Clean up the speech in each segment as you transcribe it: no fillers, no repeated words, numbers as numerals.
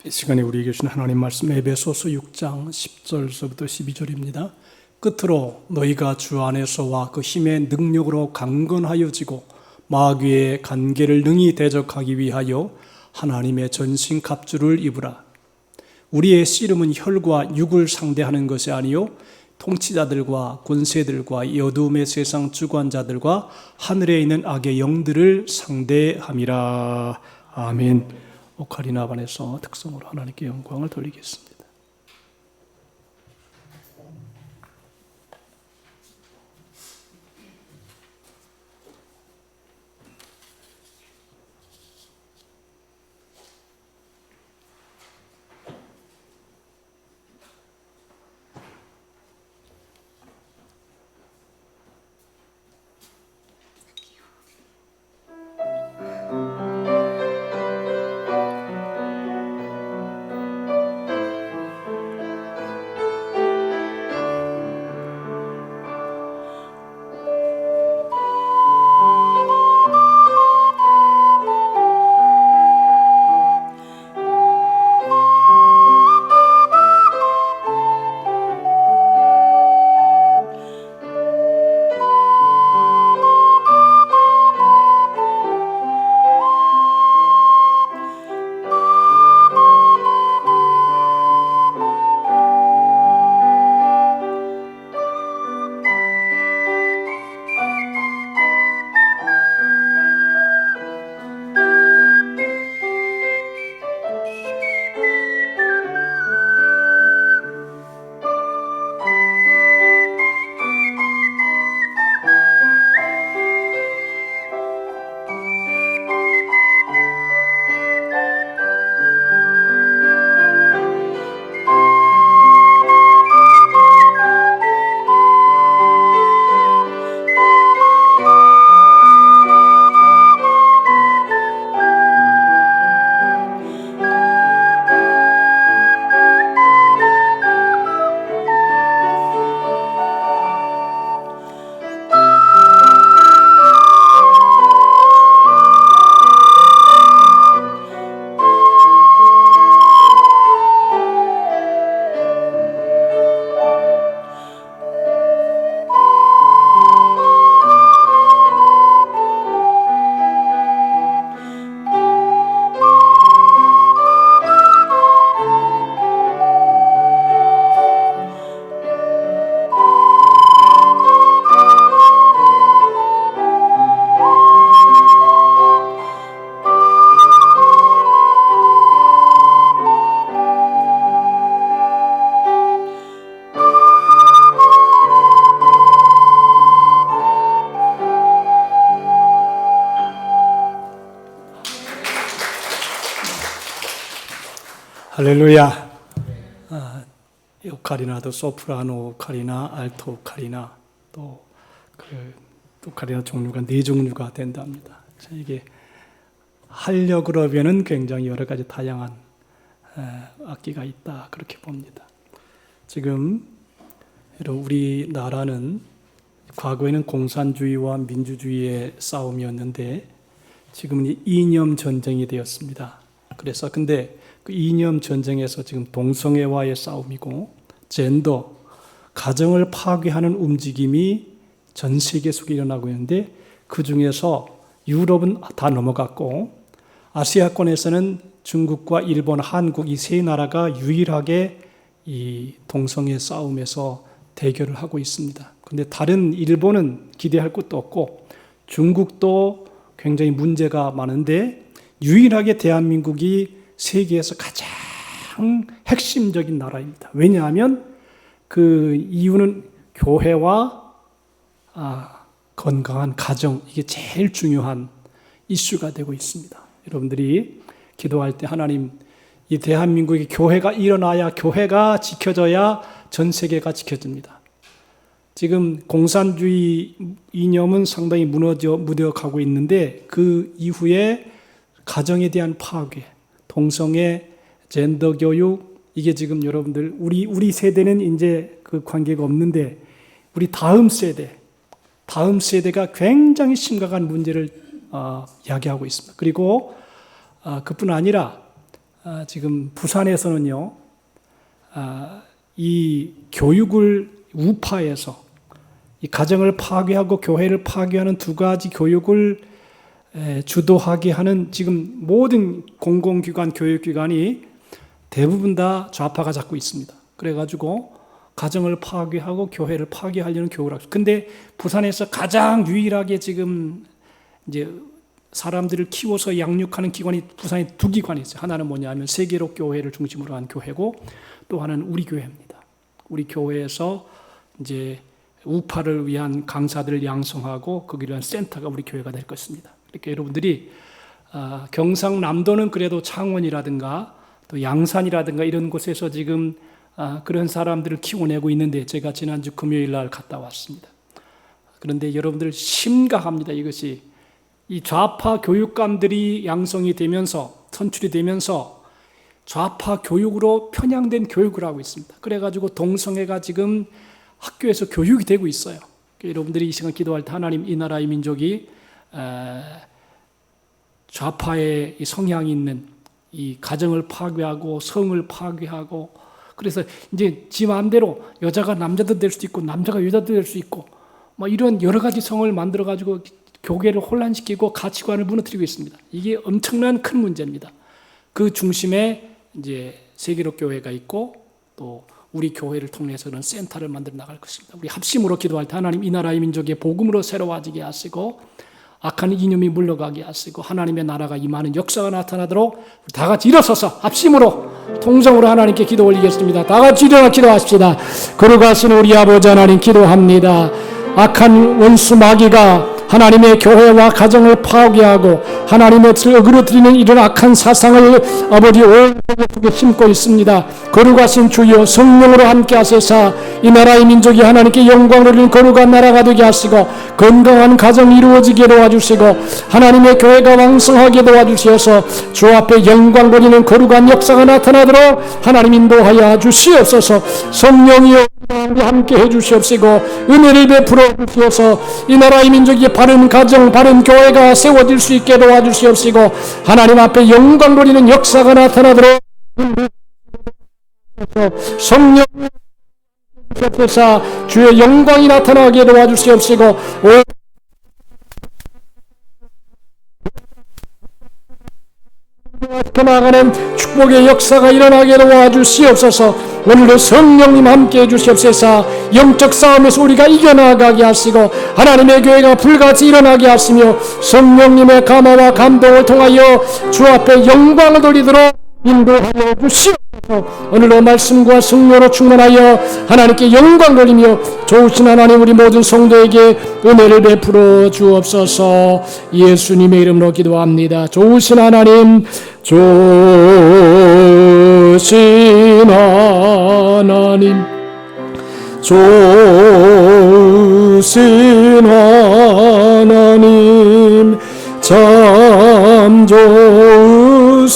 이 시간에 우리에게 주신 하나님 말씀 에베소서 6장 10절서부터 12절입니다. 끝으로 너희가 주 안에서와 그 힘의 능력으로 강건하여지고 마귀의 간계를 능히 대적하기 위하여 하나님의 전신 갑주를 입으라. 우리의 씨름은 혈과 육을 상대하는 것이 아니요 통치자들과 권세들과 이 어두움의 세상 주관자들과 하늘에 있는 악의 영들을 상대함이라. 아멘. 오카리나 반에서 특성으로 하나님께 영광을 돌리겠습니다. 할렐루야. 오카리나도 소프라노 오카리나, 알토 오카리나, 또 오카리나 종류가 4종류가 된답니다. 이게 하려고 그러면은 굉장히 여러 가지 다양한 악기가 있다, 그렇게 봅니다. 지금 우리나라는 과거에는 공산주의와 민주주의의 싸움이었는데 지금은 이념 전쟁이 되었습니다. 그래서 근데 그 이념 전쟁에서 지금 동성애와의 싸움이고 젠더, 가정을 파괴하는 움직임이 전 세계 속에 일어나고 있는데 그 중에서 유럽은 다 넘어갔고 아시아권에서는 중국과 일본, 한국 이 세 나라가 유일하게 이 동성애 싸움에서 대결을 하고 있습니다. 그런데 다른 일본은 기대할 것도 없고 중국도 굉장히 문제가 많은데 유일하게 대한민국이 세계에서 가장 핵심적인 나라입니다. 왜냐하면 그 이유는 교회와 건강한 가정, 이게 제일 중요한 이슈가 되고 있습니다. 여러분들이 기도할 때 하나님, 이 대한민국의 교회가 일어나야, 교회가 지켜져야 전 세계가 지켜집니다. 지금 공산주의 이념은 상당히 무뎌가고 있는데 그 이후에 가정에 대한 파괴, 동성애, 젠더 교육, 이게 지금 여러분들 우리 세대는 이제 그 관계가 없는데 우리 다음 세대가 굉장히 심각한 문제를 야기하고 있습니다. 그리고 그뿐 아니라 지금 부산에서는요, 이 교육을 우파해서 이 가정을 파괴하고 교회를 파괴하는 두 가지 교육을 주도하게 하는 지금 모든 공공기관, 교육기관이 대부분 다 좌파가 잡고 있습니다. 그래가지고 가정을 파괴하고 교회를 파괴하려는 교육을 하고. 근데 부산에서 가장 유일하게 지금 이제 사람들을 키워서 양육하는 기관이 부산에 두 기관이 있어요. 하나는 뭐냐면 세계로 교회를 중심으로 한 교회고, 또 하나는 우리 교회입니다. 우리 교회에서 이제 우파를 위한 강사들을 양성하고 거기를 위한 센터가 우리 교회가 될 것입니다. 이렇게 여러분들이 경상남도는 그래도 창원이라든가 또 양산이라든가 이런 곳에서 지금 그런 사람들을 키워내고 있는데, 제가 지난주 금요일 날 갔다 왔습니다. 그런데 여러분들 심각합니다. 이것이 이 좌파 교육감들이 양성이 되면서, 선출이 되면서 좌파 교육으로 편향된 교육을 하고 있습니다. 그래가지고 동성애가 지금 학교에서 교육이 되고 있어요. 여러분들이 이 시간 기도할 때 하나님, 이 나라의 민족이 좌파의 성향이 있는 이 가정을 파괴하고 성을 파괴하고, 그래서 이제 지 마음대로 여자가 남자도 될 수도 있고 남자가 여자도 될 수 있고 뭐 이런 여러 가지 성을 만들어 가지고 교계를 혼란시키고 가치관을 무너뜨리고 있습니다. 이게 엄청난 큰 문제입니다. 그 중심에 이제 세계로 교회가 있고 또 우리 교회를 통해서는 센터를 만들어 나갈 것입니다. 우리 합심으로 기도할 때 하나님, 이 나라의 민족의 복음으로 새로워지게 하시고 악한 이념이 물러가게 하시고 하나님의 나라가 임하는 역사가 나타나도록 다 같이 일어서서 합심으로 통성으로 하나님께 기도 올리겠습니다. 다 같이 일어나 기도하십시다. 거룩하신 우리 아버지 하나님, 기도합니다. 악한 원수 마귀가 하나님의 교회와 가정을 파괴하고 하나님의 뜻을 어그러뜨리는 이런 악한 사상을 아버지 온 세계 심고 있습니다. 거룩하신 주여, 성령으로 함께 하셔서 이 나라의 민족이 하나님께 영광을 돌리는 거룩한 나라가 되게 하시고 건강한 가정이 이루어지게 도와주시고 하나님의 교회가 왕성하게 도와주시어서 주 앞에 영광 돌리는 거룩한 역사가 나타나도록 하나님 인도하여 주시옵소서. 성령이여 함께 해주시옵시고 은혜를 베풀어 주시어서 이 나라의 민족이 바른 가정, 바른 교회가 세워질 수 있게 도와주시옵시고 하나님 앞에 영광 돌리는 역사가 나타나도록 성령 주옵소서. 주의 영광이 나타나게 도와주시옵시고 나가는 축복의 역사가 일어나게 도와주시옵소서. 오늘도 성령님 함께 해주시옵소서. 영적 싸움에서 우리가 이겨나가게 하시고 하나님의 교회가 불같이 일어나게 하시며 성령님의 감화와 감동을 통하여 주 앞에 영광을 돌리도록 인도하여 주시옵소서. 오늘도 말씀과 성령으로 충만하여 하나님께 영광 돌리며 좋으신 하나님, 우리 모든 성도에게 은혜를 베풀어 주옵소서. 예수님의 이름으로 기도합니다. 좋으신 하나님, 좋으신 하나님, 좋으신 하나님, 참 좋으신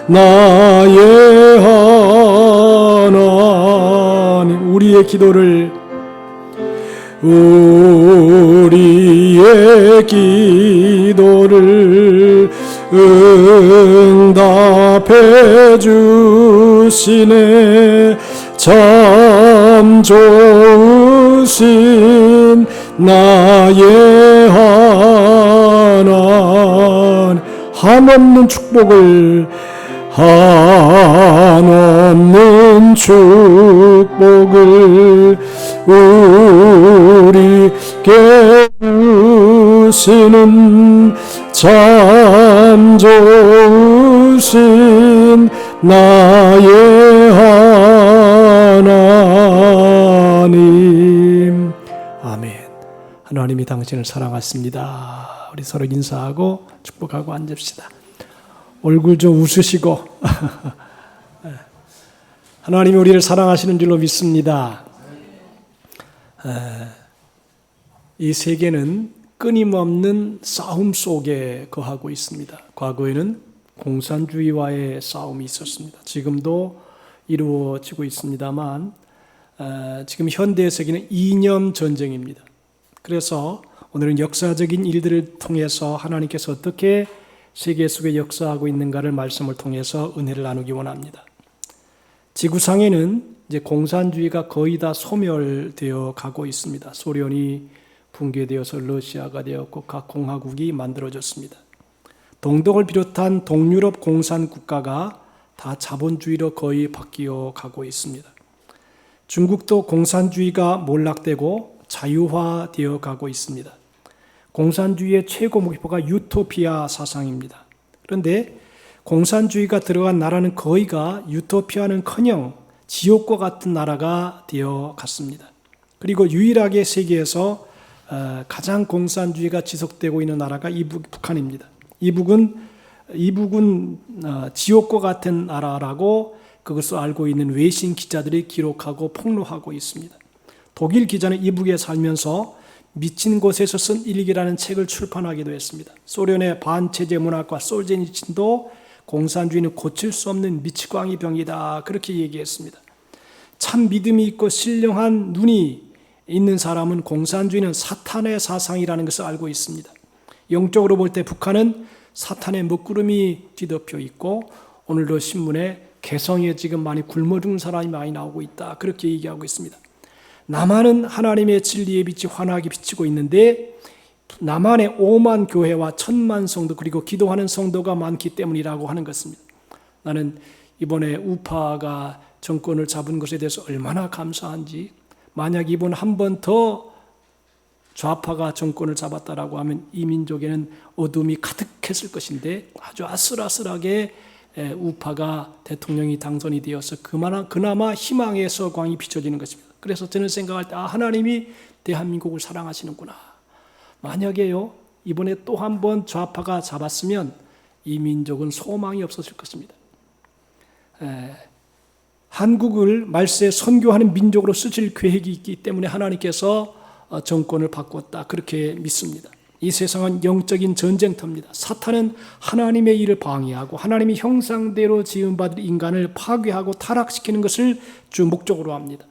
나의 하나님, 우리의 기도를 응답해 주시네. 참 좋으신 나의 하나님, 한없는 축복을, 한없는 축복을 우리께 주시는 참 좋으신 나의 하나님. 아멘. 하나님이 당신을 사랑하십니다. 우리 서로 인사하고 축복하고 앉읍시다. 얼굴 좀 웃으시고 하나님이 우리를 사랑하시는 줄로 믿습니다. 이 세계는 끊임없는 싸움 속에 거하고 있습니다. 과거에는 공산주의와의 싸움이 있었습니다. 지금도 이루어지고 있습니다만 지금 현대 세계는 이념 전쟁입니다. 그래서 오늘은 역사적인 일들을 통해서 하나님께서 어떻게 세계 속에 역사하고 있는가를 말씀을 통해서 은혜를 나누기 원합니다. 지구상에는 이제 공산주의가 거의 다 소멸되어 가고 있습니다. 소련이 붕괴되어서 러시아가 되었고 각 공화국이 만들어졌습니다. 동독을 비롯한 동유럽 공산 국가가 다 자본주의로 거의 바뀌어 가고 있습니다. 중국도 공산주의가 몰락되고 자유화되어 가고 있습니다. 공산주의의 최고 목표가 유토피아 사상입니다. 그런데 공산주의가 들어간 나라는 거의가 유토피아는커녕 지옥과 같은 나라가 되어 갔습니다. 그리고 유일하게 세계에서 가장 공산주의가 지속되고 있는 나라가 북한입니다. 이북은 지옥과 같은 나라라고 그것을 알고 있는 외신 기자들이 기록하고 폭로하고 있습니다. 독일 기자는 이북에 살면서 미친 곳에서 쓴 일기라는 책을 출판하기도 했습니다. 소련의 반체제 문학과 솔제니친도 공산주의는 고칠 수 없는 미치광이 병이다 그렇게 얘기했습니다. 참 믿음이 있고 신령한 눈이 있는 사람은 공산주의는 사탄의 사상이라는 것을 알고 있습니다. 영적으로 볼 때 북한은 사탄의 먹구름이 뒤덮여 있고 오늘도 신문에 개성에 지금 많이 굶어 죽는 사람이 많이 나오고 있다 그렇게 얘기하고 있습니다. 남한은 하나님의 진리의 빛이 환하게 비치고 있는데 남한의 5만 교회와 1000만 성도 그리고 기도하는 성도가 많기 때문이라고 하는 것입니다. 나는 이번에 우파가 정권을 잡은 것에 대해서 얼마나 감사한지, 만약 이번 한 번 더 좌파가 정권을 잡았다라고 하면 이 민족에는 어둠이 가득했을 것인데 아주 아슬아슬하게 우파가 대통령이 당선이 되어서 그나마 희망의 서광이 비춰지는 것입니다. 그래서 저는 생각할 때 하나님이 대한민국을 사랑하시는구나. 만약에요 이번에 또 한 번 좌파가 잡았으면 이 민족은 소망이 없어질 것입니다. 한국을 말세 선교하는 민족으로 쓰실 계획이 있기 때문에 하나님께서 정권을 바꿨다 그렇게 믿습니다. 이 세상은 영적인 전쟁터입니다. 사탄은 하나님의 일을 방해하고 하나님의 형상대로 지음받은 인간을 파괴하고 타락시키는 것을 주 목적으로 합니다.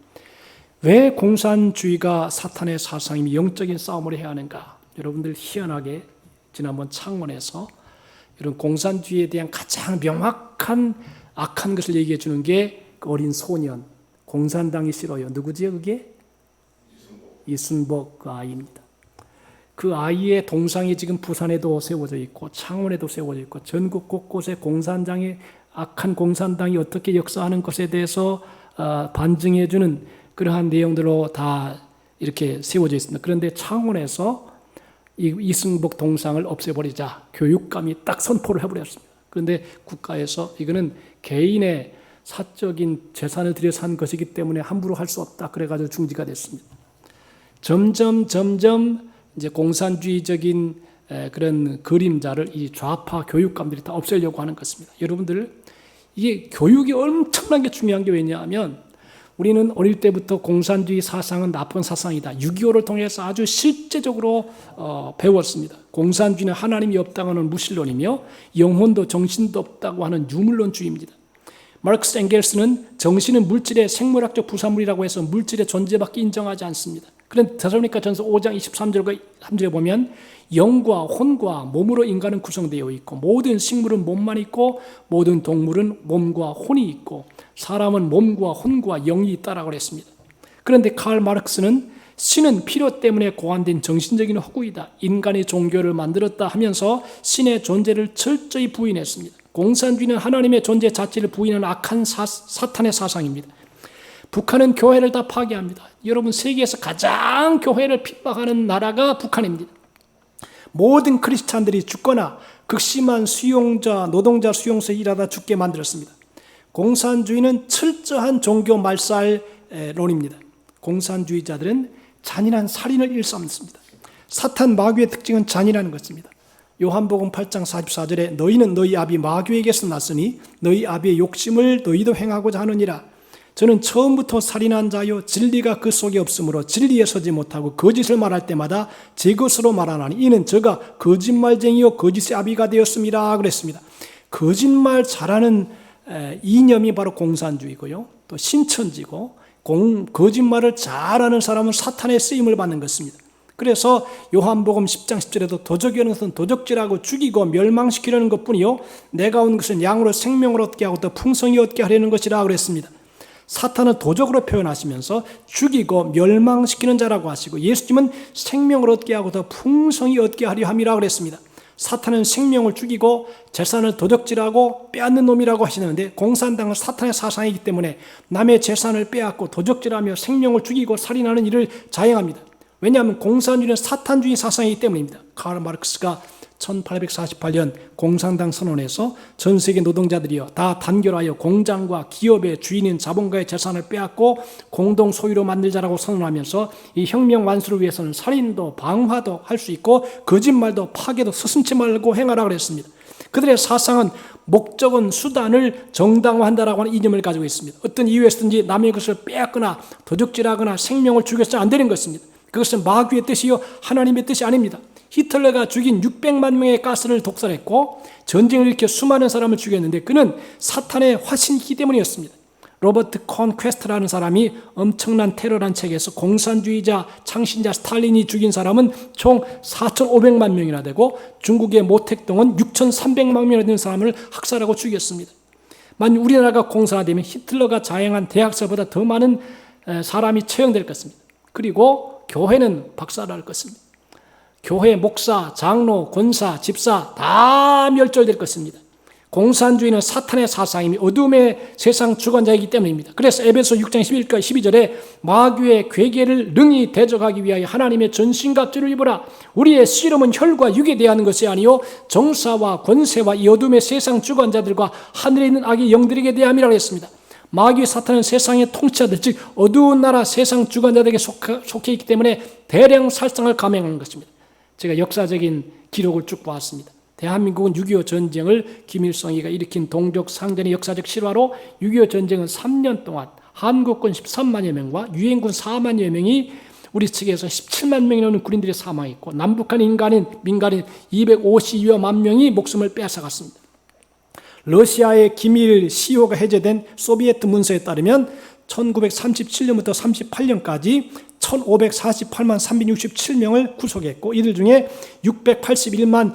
왜 공산주의가 사탄의 사상이며 영적인 싸움을 해야 하는가? 여러분들 희한하게 지난번 창원에서 이런 공산주의에 대한 가장 명확한 악한 것을 얘기해 주는 게 그 어린 소년, 공산당이 싫어요. 누구지요 그게? 이순복 그 아이입니다. 그 아이의 동상이 지금 부산에도 세워져 있고 창원에도 세워져 있고 전국 곳곳에 공산당이 악한 공산당이 어떻게 역사하는 것에 대해서 반증해 주는 그러한 내용들로 다 이렇게 세워져 있습니다. 그런데 창원에서 이승복 동상을 없애버리자 교육감이 딱 선포를 해버렸습니다. 그런데 국가에서 이거는 개인의 사적인 재산을 들여서 한 것이기 때문에 함부로 할 수 없다 그래가지고 중지가 됐습니다. 점점 이제 공산주의적인 그런 그림자를 이 좌파 교육감들이 다 없애려고 하는 것입니다. 여러분들 이게 교육이 엄청나게 중요한 게 왜냐하면 우리는 어릴 때부터 공산주의 사상은 나쁜 사상이다. 6.25를 통해서 아주 실제적으로 배웠습니다. 공산주의는 하나님이 없다고 하는 무신론이며 영혼도 정신도 없다고 하는 유물론주의입니다. 마르크스 엥겔스는 정신은 물질의 생물학적 부산물이라고 해서 물질의 존재밖에 인정하지 않습니다. 그런데 데살로니가전서 5장 23절과 3절에 보면 영과 혼과 몸으로 인간은 구성되어 있고 모든 식물은 몸만 있고 모든 동물은 몸과 혼이 있고 사람은 몸과 혼과 영이 있다라고 했습니다. 그런데 칼 마르크스는 신은 필요 때문에 고안된 정신적인 허구이다. 인간의 종교를 만들었다 하면서 신의 존재를 철저히 부인했습니다. 공산주의는 하나님의 존재 자체를 부인하는 악한 사탄의 사상입니다. 북한은 교회를 다 파괴합니다. 여러분 세계에서 가장 교회를 핍박하는 나라가 북한입니다. 모든 크리스찬들이 죽거나 극심한 수용자, 노동자 수용소에 일하다 죽게 만들었습니다. 공산주의는 철저한 종교 말살론입니다. 공산주의자들은 잔인한 살인을 일삼습니다. 사탄 마귀의 특징은 잔인한 것입니다. 요한복음 8장 44절에 너희는 너희 아비 마귀에게서 났으니 너희 아비의 욕심을 너희도 행하고자 하느니라. 저는 처음부터 살인한 자요 진리가 그 속에 없으므로 진리에 서지 못하고 거짓을 말할 때마다 제 것으로 말하나니 이는 저가 거짓말쟁이요 거짓의 아비가 되었습니다 그랬습니다. 거짓말 잘하는 이념이 바로 공산주의고요. 또 신천지고 거짓말을 잘하는 사람은 사탄의 쓰임을 받는 것입니다. 그래서 요한복음 10장 10절에도 도적이 오는 것은 도적질하고 죽이고 멸망시키려는 것뿐이요 내가 온 것은 양으로 생명을 얻게 하고 더 풍성히 얻게 하려는 것이라 그랬습니다. 사탄은 도적으로 표현하시면서 죽이고 멸망시키는 자라고 하시고, 예수님은 생명을 얻게 하고 더 풍성히 얻게 하려 함이라 그랬습니다. 사탄은 생명을 죽이고 재산을 도적질하고 빼앗는 놈이라고 하시는데, 공산당은 사탄의 사상이기 때문에 남의 재산을 빼앗고 도적질하며 생명을 죽이고 살인하는 일을 자행합니다. 왜냐하면 공산주의는 사탄주의 사상이기 때문입니다. 카르 마르크스가 1848년 공산당 선언에서 전 세계 노동자들이여 다 단결하여 공장과 기업의 주인인 자본가의 재산을 빼앗고 공동 소유로 만들자라고 선언하면서 이 혁명 완수를 위해서는 살인도 방화도 할 수 있고 거짓말도 파괴도 서슴지 말고 행하라 그랬습니다. 그들의 사상은 목적은 수단을 정당화한다라고 하는 이념을 가지고 있습니다. 어떤 이유에서든지 남의 것을 빼앗거나 도적질하거나 생명을 죽여서는 안 되는 것입니다. 그것은 마귀의 뜻이요 하나님의 뜻이 아닙니다. 히틀러가 죽인 600만 명의 가스를 독살했고 전쟁을 일으켜 수많은 사람을 죽였는데 그는 사탄의 화신이기 때문이었습니다. 로버트 콘퀘스트라는 사람이 엄청난 테러란 책에서 공산주의자 창신자 스탈린이 죽인 사람은 총 4,500만 명이나 되고 중국의 모택동은 6,300만 명이나 되는 사람을 학살하고 죽였습니다. 만약 우리나라가 공산화되면 히틀러가 자행한 대학살보다 더 많은 사람이 처형될 것입니다. 그리고 교회는 박살날 것입니다. 교회, 목사, 장로, 권사, 집사 다 멸절될 것입니다. 공산주의는 사탄의 사상이며 어둠의 세상 주관자이기 때문입니다. 그래서 에베소 6장 11절 12절에 마귀의 괴계를 능히 대적하기 위하여 하나님의 전신갑주를 입으라. 우리의 씨름은 혈과 육에 대하는 것이 아니요 정사와 권세와 이 어둠의 세상 주관자들과 하늘에 있는 악의 영들에게 대함이라고 했습니다. 마귀 사탄은 세상의 통치자들, 즉 어두운 나라 세상 주관자들에게 속해 있기 때문에 대량 살상을 감행하는 것입니다. 제가 역사적인 기록을 쭉 보았습니다. 대한민국은 6.25 전쟁을 김일성이가 일으킨 동족 상전의 역사적 실화로 6.25 전쟁은 3년 동안 한국군 13만여 명과 유엔군 4만여 명이 우리 측에서 17만 명이 넘는 군인들이 사망했고 남북한 민간인 252여만 명이 목숨을 빼앗아갔습니다. 러시아의 기밀 CEO가 해제된 소비에트 문서에 따르면 1937년부터 38년까지 1548만 367명을 구속했고 이들 중에 668만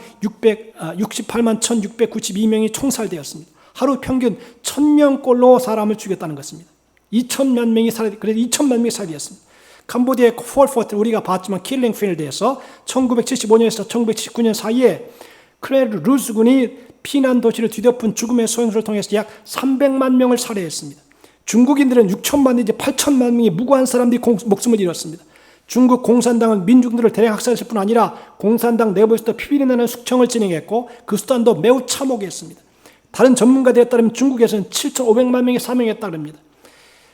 1692명이 총살되었습니다. 하루 평균 1000명꼴로 사람을 죽였다는 것입니다. 2천만 명이 그래서 2천만 명이 살해되었습니다. 캄보디아의 폴포트 우리가 봤지만 킬링 필드에서 1975년에서 1979년 사이에 클레르 루스 군이 피난 도시를 뒤덮은 죽음의 소행술을 통해서 약 300만 명을 살해했습니다. 중국인들은 6천만 내지 8천만 명의 무고한 사람들이 목숨을 잃었습니다. 중국 공산당은 민중들을 대량 학살했을 뿐 아니라 공산당 내부에서도 피비린내 나는 숙청을 진행했고 그 수단도 매우 참혹했습니다. 다른 전문가들에 따르면 중국에서는 7,500만 명이 사망했다고 합니다.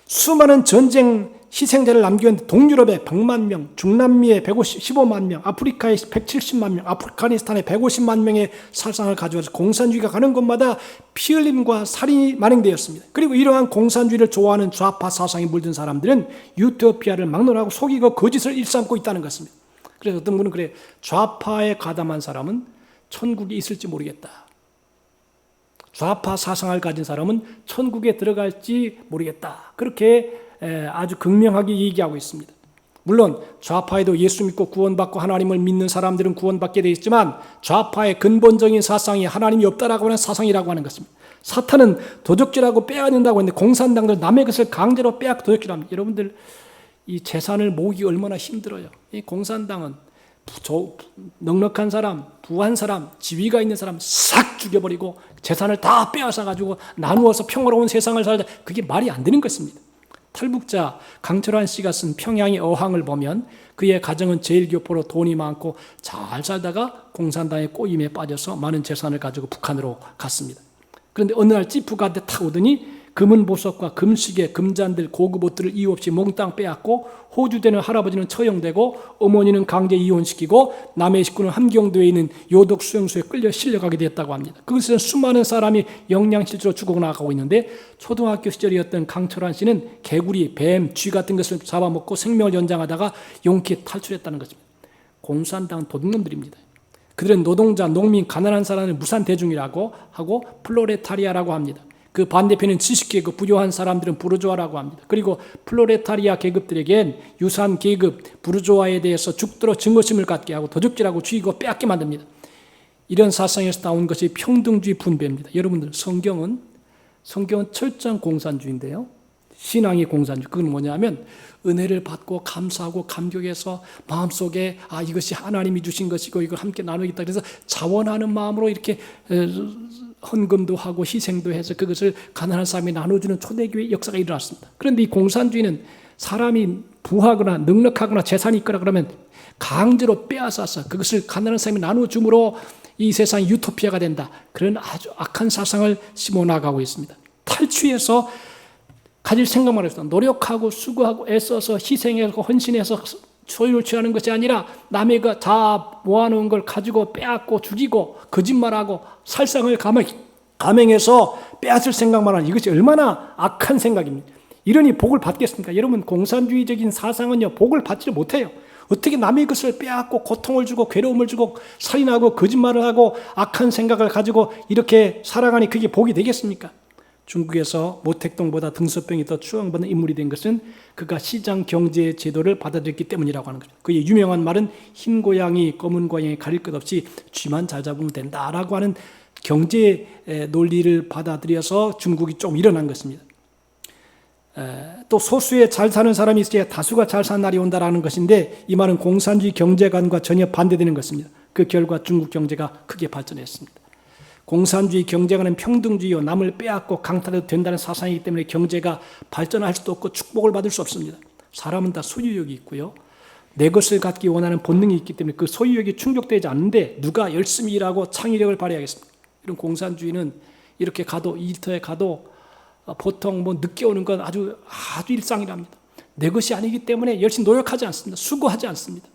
수많은 전쟁 희생자를 남겼는데 동유럽에 100만 명, 중남미에 115만 명, 아프리카에 170만 명, 아프가니스탄에 150만 명의 살상을 가져와서 공산주의가 가는 곳마다 피 흘림과 살인이 만행되었습니다. 그리고 이러한 공산주의를 좋아하는 좌파 사상이 물든 사람들은 유토피아를 막론하고 속이고 거짓을 일삼고 있다는 것입니다. 그래서 어떤 분은 그래요. 좌파에 가담한 사람은 천국에 있을지 모르겠다. 좌파 사상을 가진 사람은 천국에 들어갈지 모르겠다. 그렇게 아주 극명하게 얘기하고 있습니다. 물론 좌파에도 예수 믿고 구원받고 하나님을 믿는 사람들은 구원받게 되어 있지만 좌파의 근본적인 사상이 하나님이 없다라고 하는 사상이라고 하는 것입니다. 사탄은 도적질하고 빼앗는다고 했는데 공산당들 남의 것을 강제로 빼앗고 도적질합니다. 여러분들 이 재산을 모으기 얼마나 힘들어요. 이 공산당은 넉넉한 사람, 부한 사람, 지위가 있는 사람 싹 죽여버리고 재산을 다 빼앗아가지고 나누어서 평화로운 세상을 살자. 그게 말이 안 되는 것입니다. 탈북자 강철환 씨가 쓴 평양의 어항을 보면 그의 가정은 제일교포로 돈이 많고 잘 살다가 공산당의 꼬임에 빠져서 많은 재산을 가지고 북한으로 갔습니다. 그런데 어느 날 지프가한테 탁 오더니 금은 보석과 금시계, 금잔들, 고급 옷들을 이유 없이 몽땅 빼앗고 호주 되는 할아버지는 처형되고 어머니는 강제 이혼시키고 남의 식구는 함경도에 있는 요독 수용소에 끌려 실려가게 됐다고 합니다. 그것은 수많은 사람이 영양실조로 죽어나가고 있는데 초등학교 시절이었던 강철환 씨는 개구리, 뱀, 쥐 같은 것을 잡아먹고 생명을 연장하다가 용케 탈출했다는 것입니다. 공산당 도둑놈들입니다. 그들은 노동자, 농민, 가난한 사람을 무산대중이라고 하고 플로레타리아라고 합니다. 그 반대편은 지식계급, 부유한 사람들은 부르주아라고 합니다. 그리고 플로레타리아 계급들에겐 유산 계급, 부르주아에 대해서 죽도록 증오심을 갖게 하고 도적질하고 죽이고 빼앗게 만듭니다. 이런 사상에서 나온 것이 평등주의 분배입니다. 여러분들, 성경은 철저한 공산주의인데요. 신앙이 공산주의. 그건 뭐냐면 은혜를 받고 감사하고 감격해서 마음속에 이것이 하나님이 주신 것이고 이걸 함께 나누겠다. 그래서 자원하는 마음으로 이렇게 헌금도 하고 희생도 해서 그것을 가난한 사람이 나눠주는 초대교회 역사가 일어났습니다. 그런데 이 공산주의는 사람이 부하거나 넉넉하거나 재산이 있거나 그러면 강제로 빼앗아서 그것을 가난한 사람이 나눠줌으로 이 세상이 유토피아가 된다. 그런 아주 악한 사상을 심어나가고 있습니다. 탈취해서 가질 생각만 해서 노력하고 수고하고 애써서 희생해서 헌신해서 소유를 취하는 것이 아니라 남의 다 모아놓은 걸 가지고 빼앗고 죽이고 거짓말하고 살상을 감행해서 빼앗을 생각만 하는 이것이 얼마나 악한 생각입니다. 이러니 복을 받겠습니까? 여러분, 공산주의적인 사상은요, 복을 받지를 못해요. 어떻게 남의 것을 빼앗고 고통을 주고 괴로움을 주고 살인하고 거짓말을 하고 악한 생각을 가지고 이렇게 살아가니 그게 복이 되겠습니까? 중국에서 모택동보다 등소병이 더 추앙받는 인물이 된 것은 그가 시장 경제 제도를 받아들였기 때문이라고 하는 거죠. 그의 유명한 말은 흰 고양이, 검은 고양이 가릴 것 없이 쥐만 잘 잡으면 된다라고 하는 경제 논리를 받아들여서 중국이 좀 일어난 것입니다. 또 소수의 잘 사는 사람이 있어야 다수가 잘 사는 날이 온다라는 것인데 이 말은 공산주의 경제관과 전혀 반대되는 것입니다. 그 결과 중국 경제가 크게 발전했습니다. 공산주의 경제관은 평등주의요, 남을 빼앗고 강탈해도 된다는 사상이기 때문에 경제가 발전할 수도 없고 축복을 받을 수 없습니다. 사람은 다 소유욕이 있고요, 내 것을 갖기 원하는 본능이 있기 때문에 그 소유욕이 충족되지 않는데 누가 열심히 일하고 창의력을 발휘하겠습니까? 이런 공산주의는 이렇게 가도 일터에 가도 보통 늦게 오는 건 아주 일상이랍니다. 내 것이 아니기 때문에 열심히 노력하지 않습니다. 수고하지 않습니다.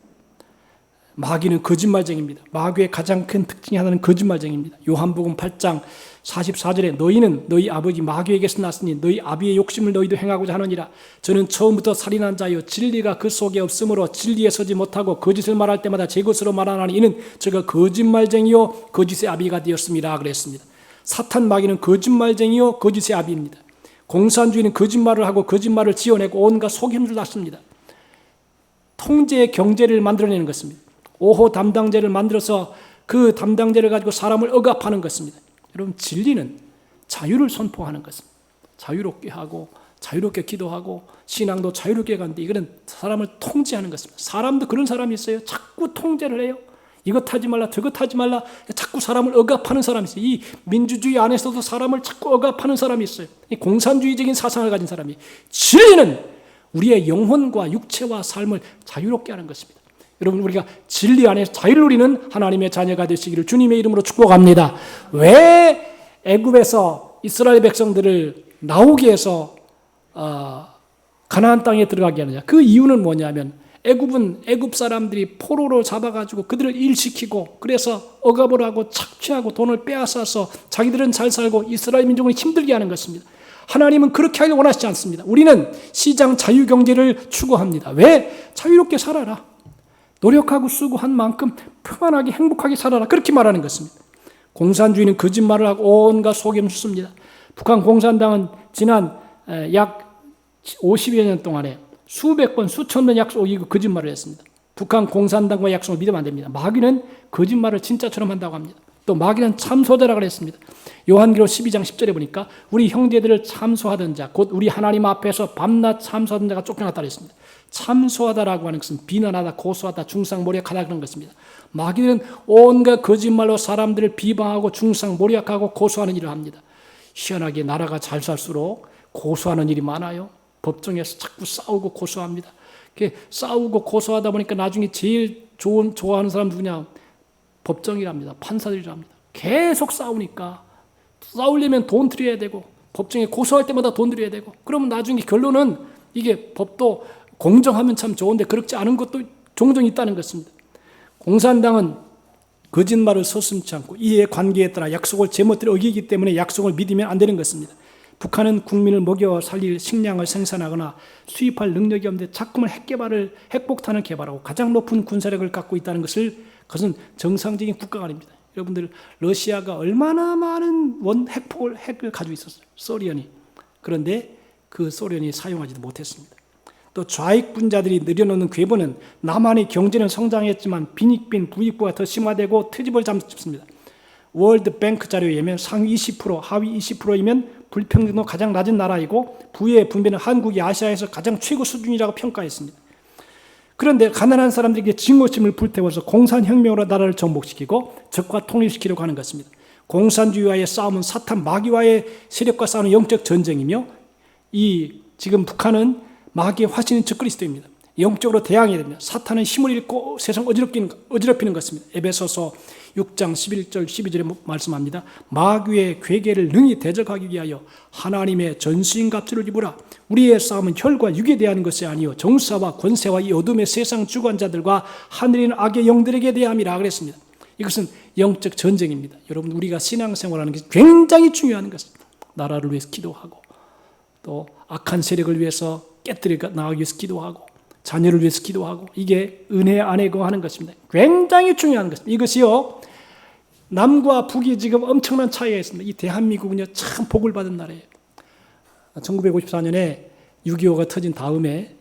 마귀는 거짓말쟁이입니다. 마귀의 가장 큰 특징이 하나는 거짓말쟁이입니다. 요한복음 8장 44절에 너희는 너희 아버지 마귀에게서 났으니 너희 아비의 욕심을 너희도 행하고자 하느니라. 저는 처음부터 살인한 자요 진리가 그 속에 없으므로 진리에 서지 못하고 거짓을 말할 때마다 제 것으로 말하나니 이는 저가 거짓말쟁이요 거짓의 아비가 되었습니다. 그랬습니다. 사탄 마귀는 거짓말쟁이요 거짓의 아비입니다. 공산주의는 거짓말을 하고 거짓말을 지어내고 온갖 속임수를 낳습니다. 통제의 경제를 만들어내는 것입니다. 5호 담당제를 만들어서 그 담당제를 가지고 사람을 억압하는 것입니다. 여러분, 진리는 자유를 선포하는 것입니다. 자유롭게 하고 자유롭게 기도하고 신앙도 자유롭게 가는데 이거는 사람을 통제하는 것입니다. 사람도 그런 사람이 있어요. 자꾸 통제를 해요. 이것 하지 말라 저것 하지 말라 자꾸 사람을 억압하는 사람이 있어요. 이 민주주의 안에서도 사람을 자꾸 억압하는 사람이 있어요. 이 공산주의적인 사상을 가진 사람이. 진리는 우리의 영혼과 육체와 삶을 자유롭게 하는 것입니다. 여러분, 우리가 진리 안에서 자유를 누리는 하나님의 자녀가 되시기를 주님의 이름으로 축복합니다. 왜 애굽에서 이스라엘 백성들을 나오게 해서 가나안 땅에 들어가게 하느냐? 그 이유는 뭐냐면 애굽은 애굽 사람들이 포로로 잡아가지고 그들을 일시키고 그래서 억압을 하고 착취하고 돈을 빼앗아서 자기들은 잘 살고 이스라엘 민족을 힘들게 하는 것입니다. 하나님은 그렇게 하길 원하시지 않습니다. 우리는 시장 자유경제를 추구합니다. 왜? 자유롭게 살아라. 노력하고 수고한 만큼 평안하게 행복하게 살아라. 그렇게 말하는 것입니다. 공산주의는 거짓말을 하고 온갖 속임수 씁니다. 북한 공산당은 지난 약 50여 년 동안에 수백 번, 수천 번 약속 이고 거짓말을 했습니다. 북한 공산당과 약속을 믿으면 안 됩니다. 마귀는 거짓말을 진짜처럼 한다고 합니다. 또 마귀는 참소자라고 그랬습니다. 요한계시록 12장 10절에 보니까 우리 형제들을 참소하던 자, 곧 우리 하나님 앞에서 밤낮 참소하던 자가 쫓겨났다 그랬습니다. 참소하다라고 하는 것은 비난하다, 고소하다, 중상모략하다 그런 것입니다. 마귀는 온갖 거짓말로 사람들을 비방하고 중상모략하고 고소하는 일을 합니다. 희한하게 나라가 잘 살수록 고소하는 일이 많아요. 법정에서 자꾸 싸우고 고소합니다. 싸우고 고소하다 보니까 나중에 제일 좋아하는 사람 누구냐? 법정이랍니다. 판사들이랍니다. 계속 싸우니까 싸우려면 돈 들여야 되고 법정에 고소할 때마다 돈 들여야 되고 그러면 나중에 결론은 이게 법도 공정하면 참 좋은데 그렇지 않은 것도 종종 있다는 것입니다. 공산당은 거짓말을 서슴지 않고 이해 관계에 따라 약속을 제멋대로 어기기 때문에 약속을 믿으면 안 되는 것입니다. 북한은 국민을 먹여 살릴 식량을 생산하거나 수입할 능력이 없는데 자꾸만 핵폭탄을 개발하고 가장 높은 군사력을 갖고 있다는 것은 그것은 정상적인 국가가 아닙니다. 여러분들 러시아가 얼마나 많은 핵을 가지고 있었어요. 소련이. 그런데 그 소련이 사용하지도 못했습니다. 또 좌익분자들이 늘여놓는 궤보는 남한의 경제는 성장했지만 빈익빈 부익부가 더 심화되고 트집을 잡습니다. 월드뱅크 자료에 의하면 상위 20%, 하위 20%이면 불평등도 가장 낮은 나라이고 부의 분배는 한국이 아시아에서 가장 최고 수준이라고 평가했습니다. 그런데 가난한 사람들에게 증오심을 불태워서 공산혁명으로 나라를 정복시키고 적과 통일시키려고 하는 것입니다. 공산주의와의 싸움은 사탄 마귀와의 세력과 싸우는 영적 전쟁이며 이 지금 북한은 마귀의 화신인 적그리스도입니다. 영적으로 대항해야 됩니다. 사탄은 힘을 잃고 세상 어지럽히는 것입니다. 에베소서 6장 11절 12절에 말씀합니다. 마귀의 괴계를 능히 대적하기 위하여 하나님의 전신갑주를 입으라. 우리의 싸움은 혈과 육에 대한 것이 아니요 정사와 권세와 이 어둠의 세상 주관자들과 하늘에 있는 악의 영들에게 대함이라 그랬습니다. 이것은 영적 전쟁입니다. 여러분 우리가 신앙생활하는 것이 굉장히 중요한 것입니다. 나라를 위해서 기도하고 또 악한 세력을 위해서 깨뜨려 나가기 위해서 기도하고 자녀를 위해서 기도하고 이게 은혜 안에 거하는 것입니다. 굉장히 중요한 것입니다. 이것이요 남과 북이 지금 엄청난 차이가 있습니다. 이 대한민국은요 참 복을 받은 나라예요. 1954년에 6.25가 터진 다음에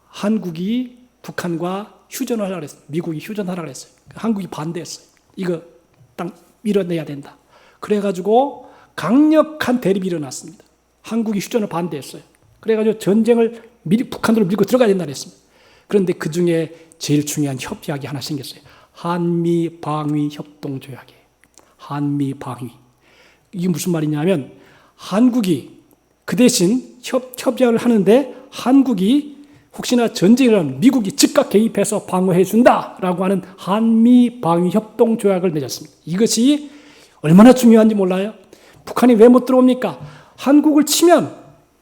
한국이 북한과 휴전을 하라고 했어요. 미국이 휴전하라고 했어요. 한국이 반대했어요. 이거 딱 밀어내야 된다. 그래가지고 강력한 대립이 일어났습니다. 한국이 휴전을 반대했어요. 그래가지고 전쟁을 북한으로 밀고 들어가야 된다고 했습니다. 그런데 그 중에 제일 중요한 협약이 하나 생겼어요. 한미방위협동조약이에요. 한미방위. 이게 무슨 말이냐면 한국이 그 대신 협약을 하는데 한국이 혹시나 전쟁을 하면 미국이 즉각 개입해서 방어해 준다라고 하는 한미방위협동조약을 맺었습니다. 이것이 얼마나 중요한지 몰라요? 북한이 왜 못 들어옵니까? 한국을 치면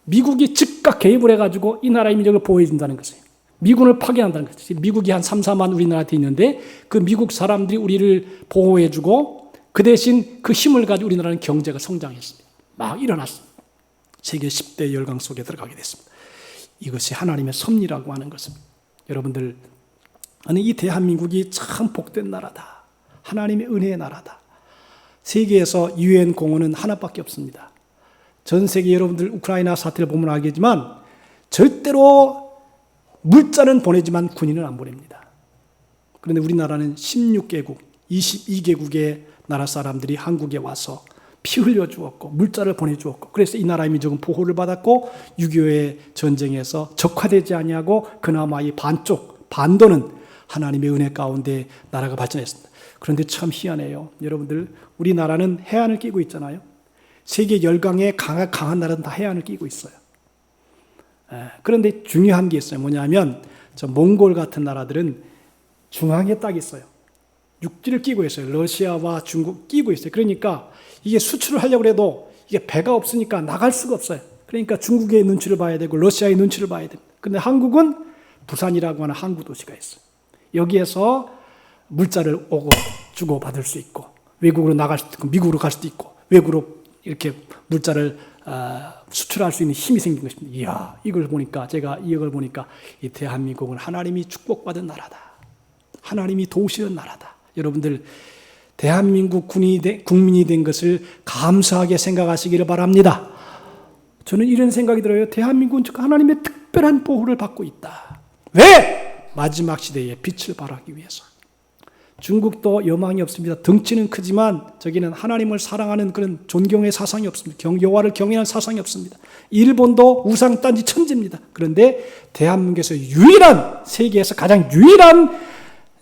미국이 즉각 개입을 해가지고 이 나라의 민족을 보호해 준다는 것이에요. 미군을 파견한다는 것이에요. 미국이 한 3, 4만 우리나라한테 있는데 그 미국 사람들이 우리를 보호해주고 그 대신 그 힘을 가지고 우리나라는 경제가 성장했습니다. 막 일어났습니다. 세계 10대 열강 속에 들어가게 됐습니다. 이것이 하나님의 섭리라고 하는 것입니다. 여러분들, 아니 이 대한민국이 참 복된 나라다. 하나님의 은혜의 나라다. 세계에서 유엔 공원은 하나밖에 없습니다. 전 세계 여러분들 우크라이나 사태를 보면 알겠지만 절대로 물자는 보내지만 군인은 안 보냅니다. 그런데 우리나라는 16개국, 22개국의 나라 사람들이 한국에 와서 피 흘려 주었고 물자를 보내주었고 그래서 이 나라의 민족은 보호를 받았고 6.25의 전쟁에서 적화되지 아니하고 그나마 이 반도는 하나님의 은혜 가운데 나라가 발전했습니다. 그런데 참 희한해요. 여러분들 우리나라는 해안을 끼고 있잖아요. 세계 열강의 강한 나라는 다 해안을 끼고 있어요. 그런데 중요한 게 있어요. 뭐냐면 저 몽골 같은 나라들은 중앙에 딱 있어요. 육지를 끼고 있어요. 러시아와 중국 끼고 있어요. 그러니까 이게 수출을 하려고 해도 이게 배가 없으니까 나갈 수가 없어요. 그러니까 중국의 눈치를 봐야 되고 러시아의 눈치를 봐야 됩니다. 근데 한국은 부산이라고 하는 항구 도시가 있어요. 여기에서 물자를 오고 주고 받을 수 있고 외국으로 나갈 수도 있고 미국으로 갈 수도 있고 외국으로 이렇게 물자를 수출할 수 있는 힘이 생긴 것입니다. 이야, 이걸 보니까 제가 이걸 보니까 이 대한민국은 하나님이 축복받은 나라다. 하나님이 도우시는 나라다. 여러분들 대한민국 국민이 된 것을 감사하게 생각하시기를 바랍니다. 저는 이런 생각이 들어요. 대한민국은 하나님의 특별한 보호를 받고 있다. 왜? 마지막 시대에 빛을 발하기 위해서. 중국도 여망이 없습니다. 덩치는 크지만 저기는 하나님을 사랑하는 그런 존경의 사상이 없습니다. 여호와를 경외하는 사상이 없습니다. 일본도 우상단지 천지입니다. 그런데 대한민국에서 세계에서 가장 유일한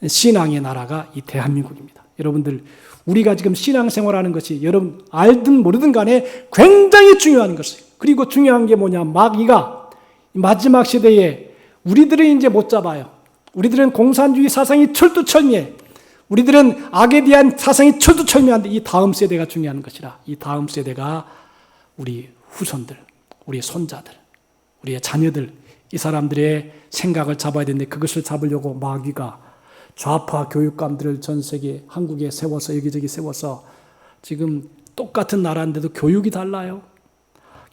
신앙의 나라가 이 대한민국입니다. 여러분들 우리가 지금 신앙생활하는 것이 여러분 알든 모르든 간에 굉장히 중요한 것이에요. 그리고 중요한 게 뭐냐, 마귀가 마지막 시대에 우리들은 이제 못 잡아요. 우리들은 공산주의 사상이 철두철미해. 우리들은 악에 대한 사상이 철두철미한데 이 다음 세대가 중요한 것이라. 이 다음 세대가 우리 후손들, 우리 손자들, 우리의 자녀들, 이 사람들의 생각을 잡아야 되는데 그것을 잡으려고 마귀가 좌파 교육감들을 전 세계 한국에 세워서 여기저기 세워서 지금 똑같은 나라인데도 교육이 달라요.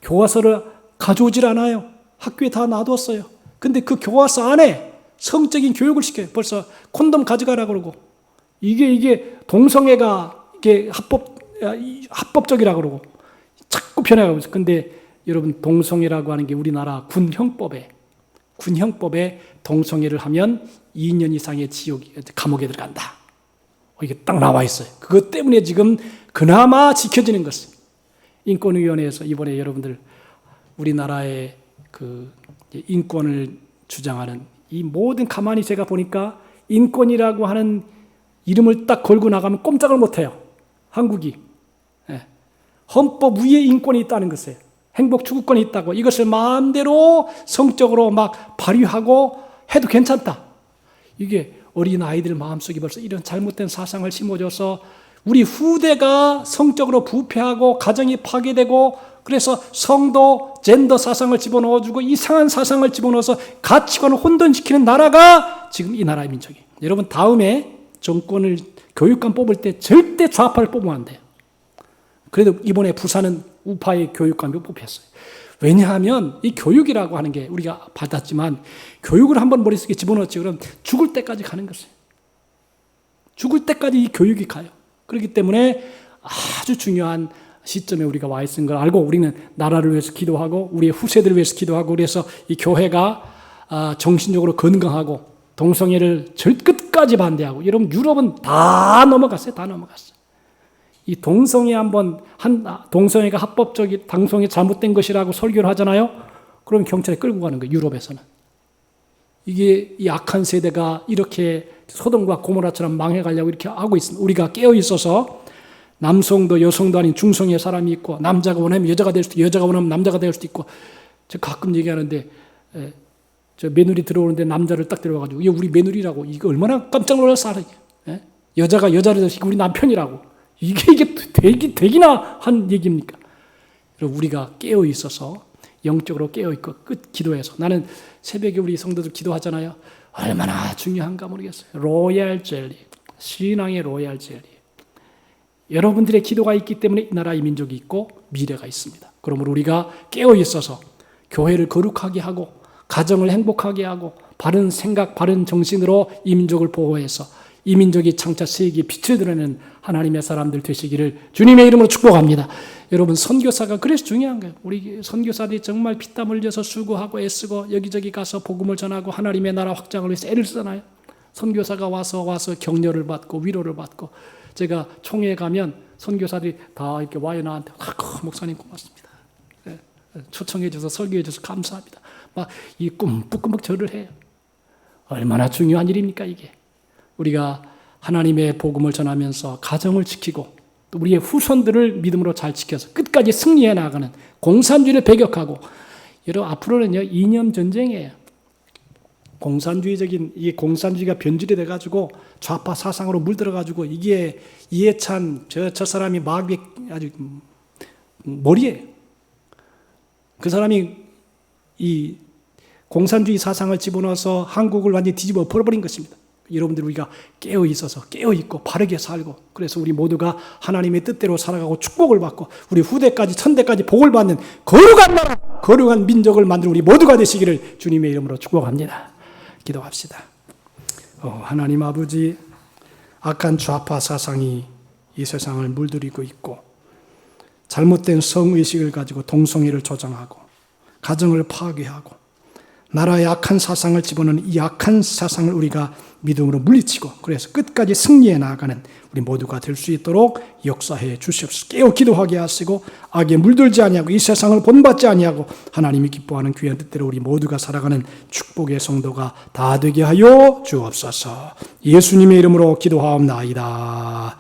교과서를 가져오질 않아요. 학교에 다 놔뒀어요. 근데 그 교과서 안에 성적인 교육을 시켜요. 벌써 콘돔 가져가라 그러고 이게 동성애가 이게 합법적이라고 그러고 자꾸 변해가고 있어요. 근데 여러분, 동성애라고 하는 게 우리나라 군형법에 동성애를 하면 2년 이상의 감옥에 들어간다. 이게 딱 나와 있어요. 그것 때문에 지금 그나마 지켜지는 것은 인권위원회에서 이번에 여러분들 우리나라의 그 인권을 주장하는 이 모든, 가만히 제가 보니까 인권이라고 하는 이름을 딱 걸고 나가면 꼼짝을 못해요. 한국이. 헌법 위에 인권이 있다는 것이에요. 행복 추구권이 있다고. 이것을 마음대로 성적으로 막 발휘하고 해도 괜찮다. 이게 어린 아이들 마음속에 벌써 이런 잘못된 사상을 심어줘서 우리 후대가 성적으로 부패하고 가정이 파괴되고, 그래서 성도, 젠더 사상을 집어넣어주고 이상한 사상을 집어넣어서 가치관을 혼돈시키는 나라가 지금 이 나라의 민족이에요. 여러분, 다음에 정권을, 교육감 뽑을 때 절대 좌파를 뽑으면 안 돼요. 그래도 이번에 부산은 우파의 교육감이 뽑혔어요. 왜냐하면 이 교육이라고 하는 게 우리가 받았지만, 교육을 한번 머릿속에 집어넣었지 그럼 죽을 때까지 가는 것이에요. 죽을 때까지 이 교육이 가요. 그렇기 때문에 아주 중요한 시점에 우리가 와 있는 걸 알고, 우리는 나라를 위해서 기도하고 우리의 후세들을 위해서 기도하고, 그래서 이 교회가 정신적으로 건강하고 동성애를 끝까지 반대하고. 여러분, 유럽은 다 넘어갔어요. 다 넘어갔어요. 이 동성애 동성애가 합법적인, 동성애 잘못된 것이라고 설교를 하잖아요. 그럼 경찰에 끌고 가는 거예요. 유럽에서는. 이게 이 악한 세대가 이렇게 소돔과 고모라처럼 망해가려고 이렇게 하고 있습니다. 우리가 깨어 있어서 남성도 여성도 아닌 중성의 사람이 있고, 남자가 원하면 여자가 될 수도 있고, 여자가 원하면 남자가 될 수도 있고. 저 가끔 얘기하는데, 저 며느리 들어오는데 남자를 딱 들어와가지고, 이게 우리 며느리라고. 이거 얼마나 깜짝 놀랐어. 여자가 여자를 드시고 우리 남편이라고. 이게 되기나 한 얘기입니까? 우리가 깨어 있어서, 영적으로 깨어 있고 기도해서, 나는 새벽에 우리 성도들 기도하잖아요. 얼마나 중요한가 모르겠어요. 로얄 젤리, 신앙의 로얄 젤리. 여러분들의 기도가 있기 때문에 이 나라의 민족이 있고 미래가 있습니다. 그러므로 우리가 깨어 있어서 교회를 거룩하게 하고 가정을 행복하게 하고 바른 생각, 바른 정신으로 이 민족을 보호해서 이 민족이 장차 세계에 빛을 드러내는 하나님의 사람들 되시기를 주님의 이름으로 축복합니다. 여러분, 선교사가 그래서 중요한 거예요. 우리 선교사들이 정말 피땀 흘려서 수고하고 애쓰고 여기저기 가서 복음을 전하고 하나님의 나라 확장을 위해서 애를 쓰잖아요. 선교사가 와서 격려를 받고 위로를 받고. 제가 총회에 가면 선교사들이 다 이렇게 와요. 나한테 목사님 고맙습니다. 초청해 줘서 설교해 줘서 감사합니다. 막 이 꿈뻑꿈뻑 절을 해요. 얼마나 중요한 일입니까 이게. 우리가 하나님의 복음을 전하면서 가정을 지키고 또 우리의 후손들을 믿음으로 잘 지켜서 끝까지 승리해 나가는 공산주의를 배격하고. 여러분, 앞으로는요 이념 전쟁이에요. 공산주의적인 이 공산주의가 변질이 돼가지고 좌파 사상으로 물들어가지고 이게 이해찬 저 사람이 마귀의 아주 머리예요. 그 사람이 이 공산주의 사상을 집어넣어서 한국을 완전히 뒤집어 버려버린 것입니다. 여러분들, 우리가 깨어 있어서 깨어 있고 바르게 살고, 그래서 우리 모두가 하나님의 뜻대로 살아가고 축복을 받고 우리 후대까지 천대까지 복을 받는 거룩한 나라, 거룩한 민족을 만드는 우리 모두가 되시기를 주님의 이름으로 축복합니다. 기도합시다. 하나님 아버지, 악한 좌파 사상이 이 세상을 물들이고 있고 잘못된 성의식을 가지고 동성애를 조장하고 가정을 파괴하고 나라의 악한 사상을 집어넣는 이 악한 사상을 우리가 믿음으로 물리치고, 그래서 끝까지 승리해 나아가는 우리 모두가 될 수 있도록 역사해 주시옵소서. 깨어 기도하게 하시고 악에 물들지 아니하고 이 세상을 본받지 아니하고 하나님이 기뻐하는 귀한 뜻대로 우리 모두가 살아가는 축복의 성도가 다 되게 하여 주옵소서. 예수님의 이름으로 기도하옵나이다.